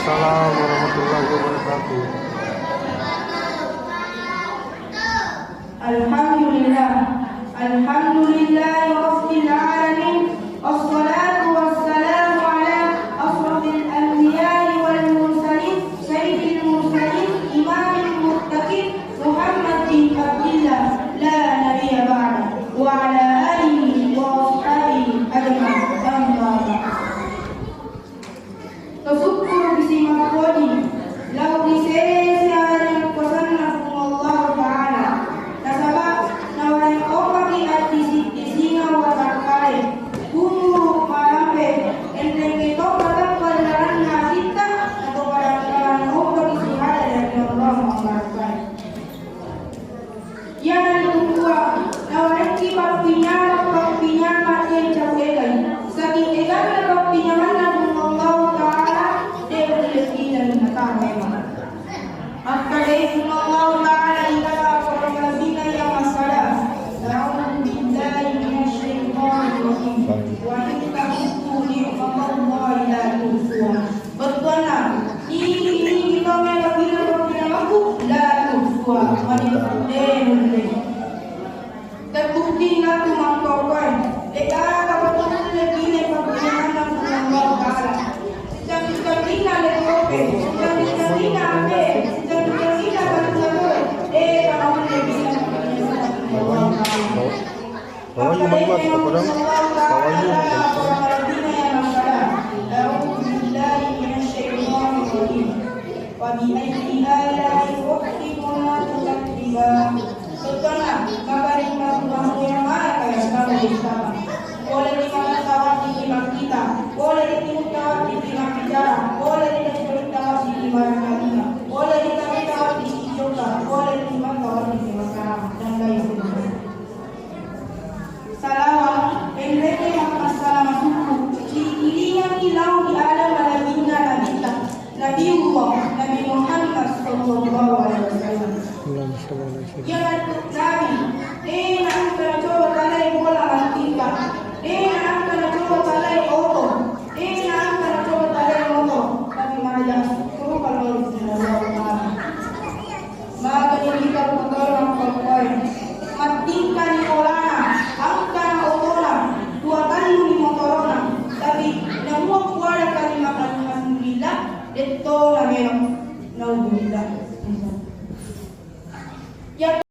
Waalaikumsalam warahmatullahi wabarakatuh. Alhamdulillah, alhamdulillahi rabbil alamin, wassalatu wassalamu ala asrafil anbiya'i wal mursalin, sayyidil mursalin, imamil muttaqin, Muhammad bin Abdillah, la nabiyya ba'da, wa ala alihi wa ashabihi ajma'in. Tashukuru bisima kodi lau disesi yang kusanna Allah Ta'ala nasabab na walang omagi at disinga watakare kumuru malampe enteng ito matangkalaran na kita atau kadang-kadang omagi sihada dari Allah Ta'ala yang kedua na walang kipagpinyara mati yang jauh egay saking egay na pagpinyaman na Allah Ta'ala Assalamualaikum warahmatullahi wabarakatuh. Ya masalah. A'udzu billahi minasyaitonir rajim. Wa in ta'uddu ni'matallahi la tuhsuha. Berdoa. Ini kita mengabaikan aku la tuhsuha. Terbukti aku mengkaukan. Dekara betul lagi ni pemberian Allah Taala. Jangan-jangan lekope, jangan-jangan ape, jangan-jangan baru-baru. Kalau lebih Bawahnya membuat kepadang bawahnya. Boleh dimakan di imam kita, boleh ditimutawat di imam bicara, boleh ditimutawat di imam Madinah, boleh ditimutawat di Jogja, boleh ditimutawat di Makassar dan lain sebagainya. Salawat, endreke masalah suku, ciri-cirinya hilang di alam alaminya Nabiullah, Nabi Muhammad sallallahu alaihi wasallam. Yang Nabi, nak coba talai bola antika. Nak coba talai oto.